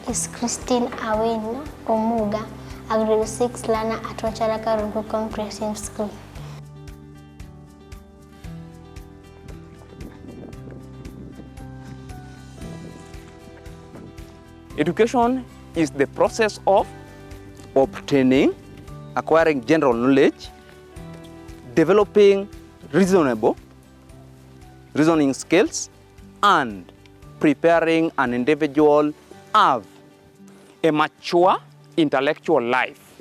is Christine Awin Omuga, a grade 6 learner at Wacharaka Rungu Comprehensive School. Education is the process of obtaining, acquiring general knowledge, developing reasoning skills, and preparing an individual have a mature intellectual life.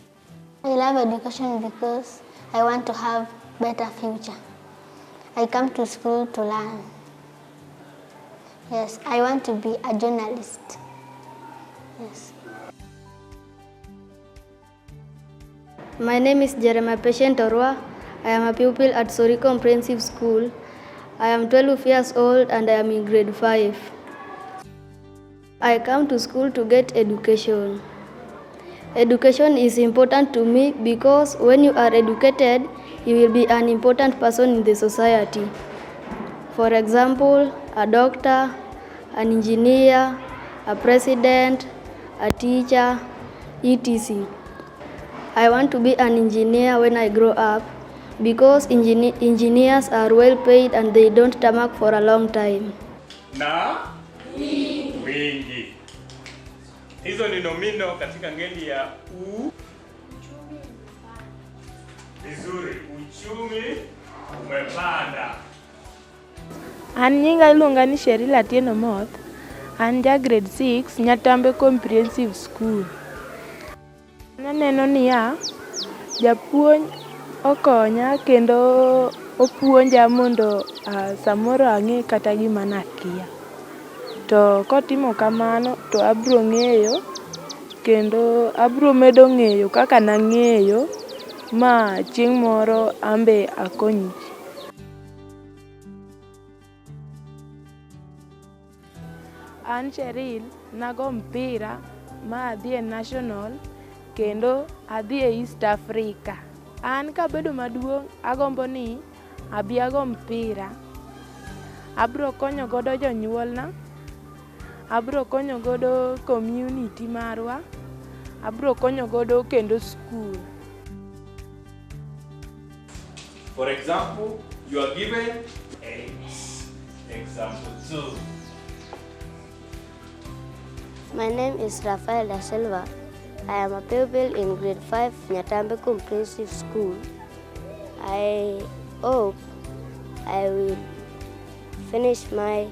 I love education because I want to have better future. I come to school to learn. Yes, I want to be a journalist. Yes. My name is Jeremiah Patient Orwa. I am a pupil at Sori Comprehensive School. I am 12 years old and I am in grade 5. I come to school to get education. Education is important to me because when you are educated, you will be an important person in the society. For example, a doctor, an engineer, a president, a teacher, etc. I want to be an engineer when I grow up because engineers are well paid and they don't tamak for a long time. Na wingi. Hizo ni nomino katika ngeli ya u. Vizuri, uchumi umepanda. An nyinga iluonga ni Sherila Atieno Moth. An ja grade 6 Nyatambe Comprehensive School. Naneno niya japuonj okonya kendo opuonja mondo samoro ang'e kata gima nakia. To kotimo kamano to abro ng'eyo kendo abro medo ng'eyo kaka nang'eyo ma chieng' moro ambe akony ji. An Cheryl nago mpira ma adhi e national kendo adhi e East Africa. An kabedo maduong' agombo ni abiago mpira. Abro konyo godo jonyuolna. Abro konyo godo community marwa. Abro konyo godo kendo school. For example, you are given eggs. Example 2. My name is Rafael Da Silva. I am a pupil in grade 5 Nyatambe Comprehensive School. I hope I will finish my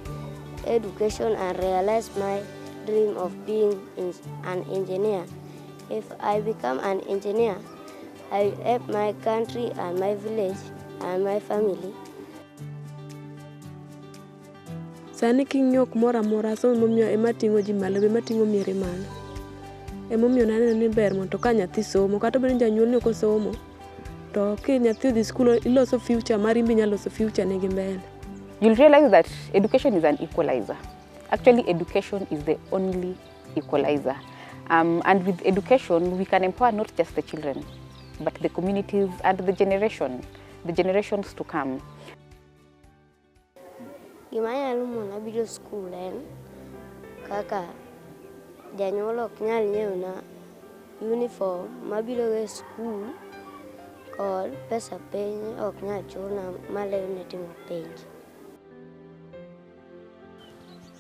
education and realize my dream of being an engineer. If I become an engineer, I will help my country and my village and my family. Sani king'iyo kumoro amora somo momiyo ema ting'o ji malo, ema ting'o miere malo. Emomiyo naneno ni ber mondo ka nyathi somo, kata bed ni janyuol ni ok osomo, to ki nyathi odhi skul iloso future mari, inyalo loso future ne gi mbele. You'll realize that education is an equalizer. Actually, education is the only equalizer. And with education, we can empower not just the children, but the communities and the generations to come. Gimanyalo mona biro skul en kaka janyuol ok nyal nyiewo na uniform mabiro go skul kod pesa piny ok nyal chulna malewo ne timo penj.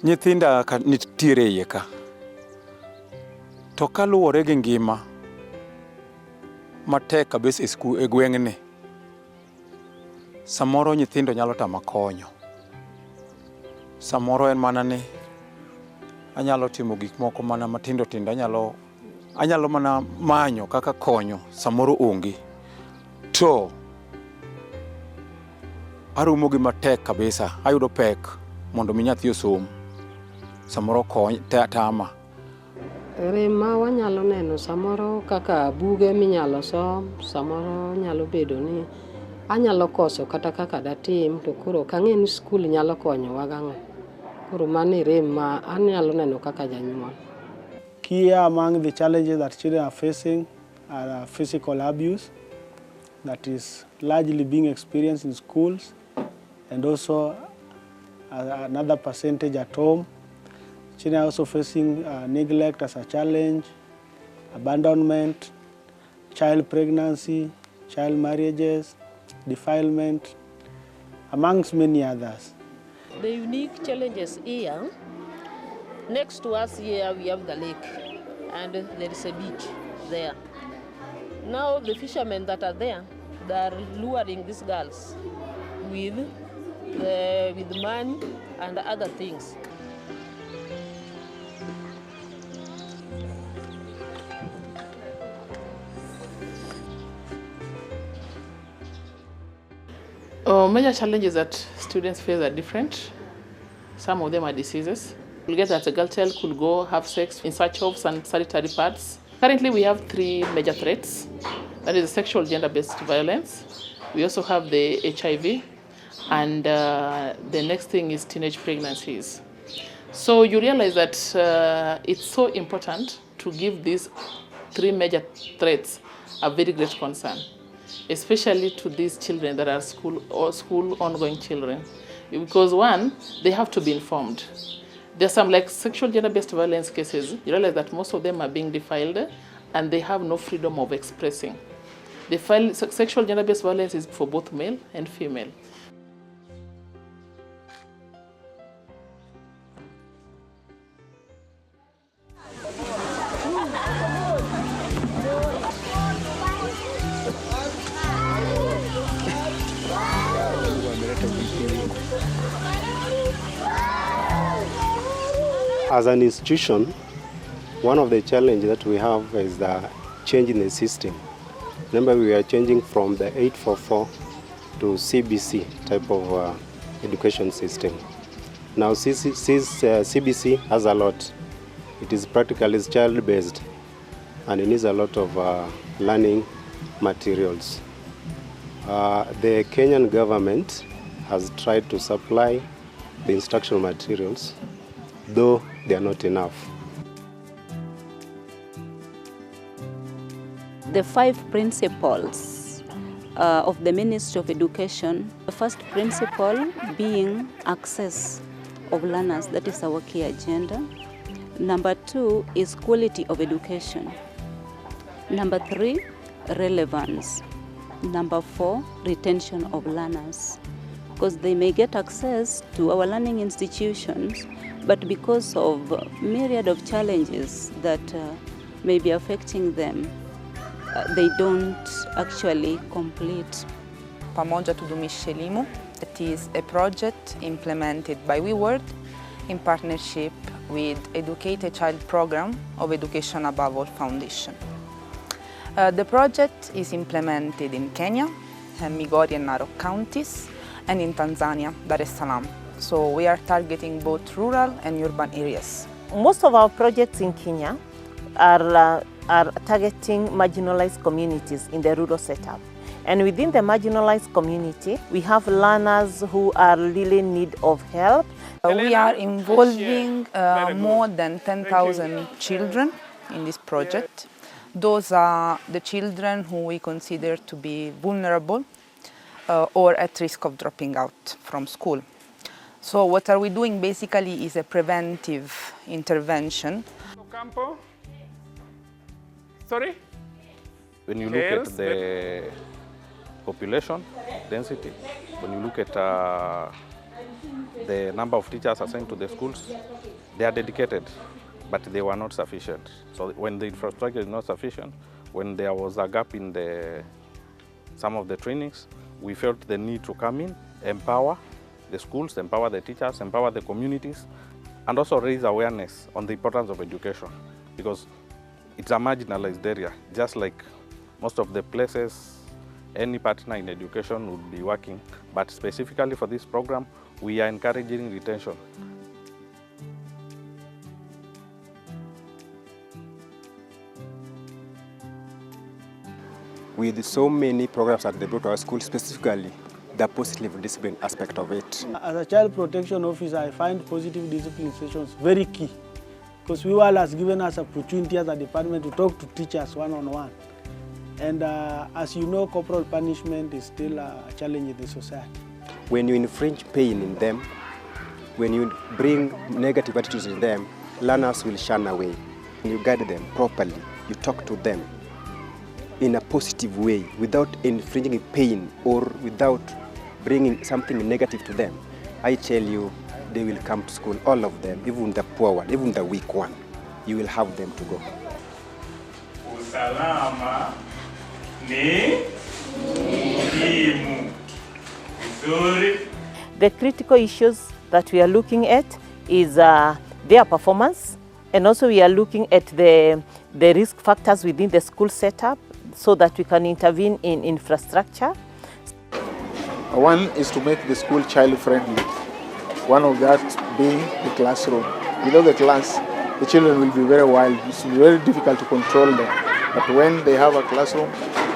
Nyithinda ka nitiere iye ka to kaluwore gi ngima matek kabisa e skul e gweng'ni, samoro nyithindo nyalo tama konyo. Samoro en mana ni anyalo timo gik moko mana matindo tindo, anyalo mana manyo kaka konyo, samoro onge. To arumo gi matek kabisa, ayudo pek mondo mi nyathi osom. Samoro kony tama. Rema wanyalo neno samoro kaka buge minyalo som, samoro nyalo bedo ni anyalo koso kata kaka datim, to koro kang'e ni skul nyalo konyo wagang'o. Koro mani rem ma anyalo neno kaka janyuol. Key among the challenges that children are facing are physical abuse that is largely being experienced in schools, and also another percentage at home. Children are also facing neglect as a challenge, abandonment, child pregnancy, child marriages, defilement, amongst many others. The unique challenges here, next to us here we have the lake and there is a beach there. Now the fishermen that are there, they are luring these girls with money and other things. Major challenges that students face are different. Some of them are diseases. You get that a girl child could go have sex in search of sanitary pads. Currently, we have 3 major threats. That is sexual gender-based violence. We also have the HIV, and the next thing is teenage pregnancies. So you realize that it's so important to give these 3 major threats a very great concern, especially to these children that are school ongoing children. Because one, they have to be informed. There's some like sexual gender-based violence cases. You realize that most of them are being defiled and they have no freedom of expressing. Sexual gender-based violence is for both male and female. As an institution, one of the challenges that we have is the change in the system. Remember, we are changing from the 844 to CBC type of education system. Now, CBC has a lot. It is practically child-based, and it needs a lot of learning materials. The Kenyan government has tried to supply the instructional materials, though they are not enough. The 5 principles of the Ministry of Education. The first principle being access of learners, that is our key agenda. Number 2 is quality of education. Number 3, relevance. Number 4, retention of learners, because they may get access to our learning institutions, but because of myriad of challenges that may be affecting them, they don't actually complete. Pamoja Tudumishe Elimu. It is a project implemented by WeWorld in partnership with Educate a Child program of Education Above All Foundation. The project is implemented in Kenya, Migori and Narok counties, and in Tanzania, Dar es Salaam. So we are targeting both rural and urban areas. Most of our projects in Kenya are targeting marginalized communities in the rural setup. And within the marginalized community, we have learners who are really in need of help. We are involving more than 10,000 children in this project. Those are the children who we consider to be vulnerable or at risk of dropping out from school. So what are we doing basically is a preventive intervention. Campo. Sorry? When you look at the population density, when you look at the number of teachers assigned to the schools, they are dedicated, but they were not sufficient. So when the infrastructure is not sufficient, when there was a gap in some of the trainings, we felt the need to come in, empower the schools, empower the teachers, empower the communities, and also raise awareness on the importance of education, because it's a marginalized area. Just like most of the places, any partner in education would be working, but specifically for this program, we are encouraging retention. With so many programs that they brought to our school, specifically the positive discipline aspect of it. As a child protection officer, I find positive discipline sessions very key, because WeWorld has given us opportunity as a department to talk to teachers one-on-one. And as you know, corporal punishment is still a challenge in the society. When you infringe pain in them, when you bring negative attitudes in them, learners will shun away. You guide them properly, you talk to them in a positive way without infringing pain or without bringing something negative to them. I tell you, they will come to school, all of them, even the poor one, even the weak one. You will have them to go. Usalama ni muhimu. Vizuri. The critical issues that we are looking at is their performance, and also we are looking at the risk factors within the school setup so that we can intervene in infrastructure. One is to make the school child-friendly. One of that being the classroom. Without the class, the children will be very wild. It's very difficult to control them. But when they have a classroom,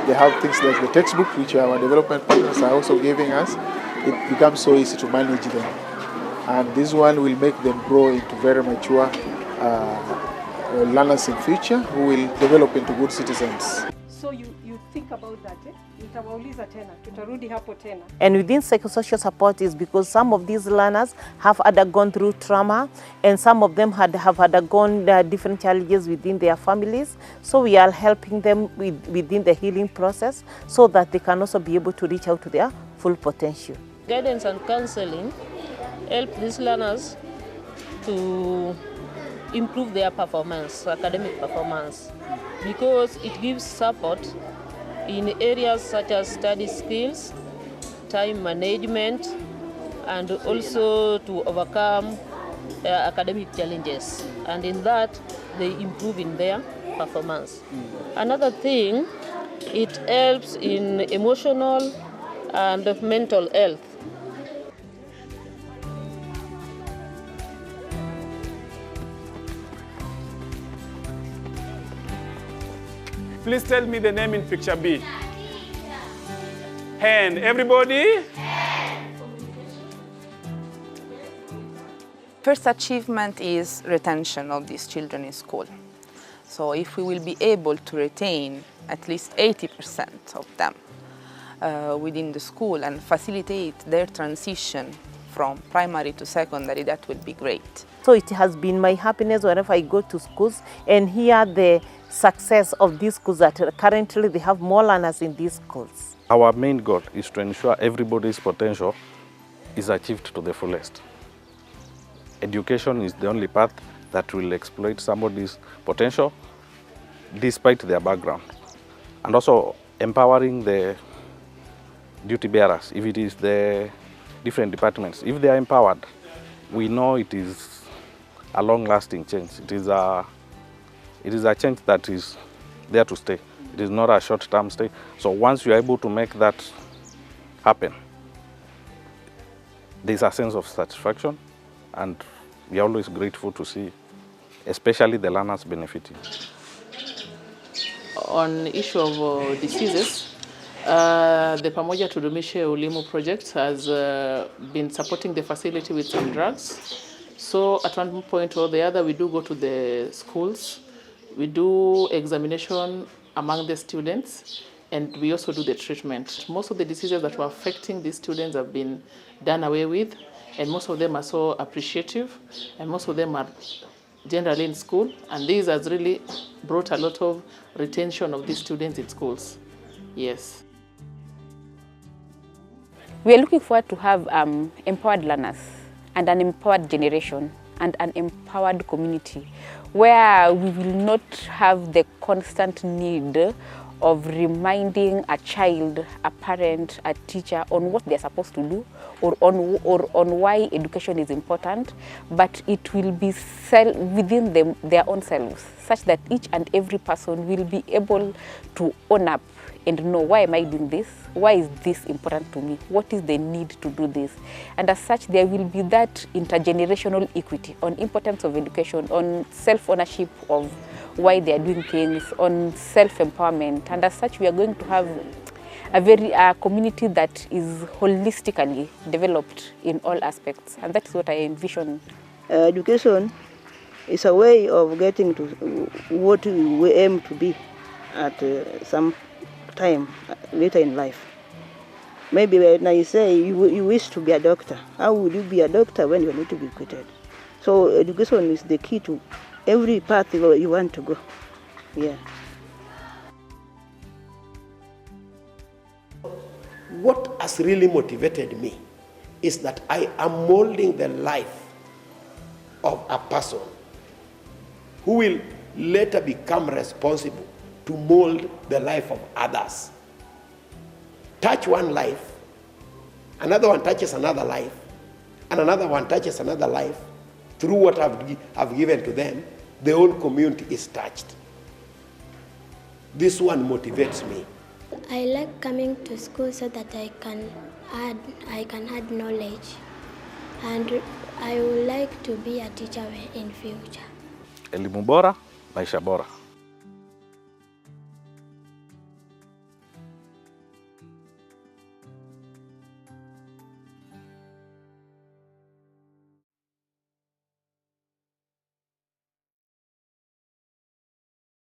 they have things like the textbook, which our development partners are also giving us. It becomes so easy to manage them. And this one will make them grow into very mature learners in future who will develop into good citizens. So you think about that, Nitawauliza tena, tutarudi hapo tena. And within psychosocial support is because some of these learners have undergone through trauma, and some of them have undergone different challenges within their families. So we are helping them within the healing process so that they can also be able to reach out to their full potential. Guidance and counseling help these learners to improve their performance, academic performance, because it gives support in areas such as study skills, time management, and also to overcome academic challenges. And in that, they improve in their performance. Another thing, it helps in emotional and mental health. Please tell me the name in picture B. Hand. Everybody? First achievement is retention of these children in school. So if we will be able to retain at least 80% of them within the school and facilitate their transition from primary to secondary, that would be great. So it has been my happiness whenever I go to schools and hear the success of these schools that currently they have more learners in these schools. Our main goal is to ensure everybody's potential is achieved to the fullest. Education is the only path that will exploit somebody's potential despite their background. And also empowering the duty bearers, if it is the different departments. If they are empowered, we know it is a long-lasting change. It is a change that is there to stay. It is not a short-term stay. So once you are able to make that happen, there is a sense of satisfaction, and we are always grateful to see, especially the learners benefiting. On the issue of diseases, the Pamoja Tudumishe Elimu project has been supporting the facility with some drugs. So at one point or the other, we do go to the schools, we do examination among the students, and we also do the treatment. Most of the diseases that were affecting these students have been done away with, and most of them are so appreciative, and most of them are generally in school, and this has really brought a lot of retention of these students in schools. Yes. We are looking forward to have empowered learners and an empowered generation and an empowered community where we will not have the constant need of reminding a child, a parent, a teacher on what they're supposed to do or on why education is important, but it will be within them, their own selves, such that each and every person will be able to own up and know, why am I doing this? Why is this important to me? What is the need to do this? And as such, there will be that intergenerational equity on importance of education, on self-ownership of why they are doing things, on self-empowerment. And as such, we are going to have a community that is holistically developed in all aspects. And that is what I envision. Education is a way of getting to what we aim to be at some time later in life. Maybe when I say you wish to be a doctor, how would you be a doctor when you need to be quitted? So education is the key to every path you want to go. Yeah. What has really motivated me is that I am molding the life of a person who will later become responsible to mold the life of others. Touch one life, another one touches another life, and another one touches another life. Through what I've given to them, the whole community is touched. This one motivates me. I like coming to school so that I can add knowledge, and I would like to be a teacher in future. Elimu bora, maisha bora.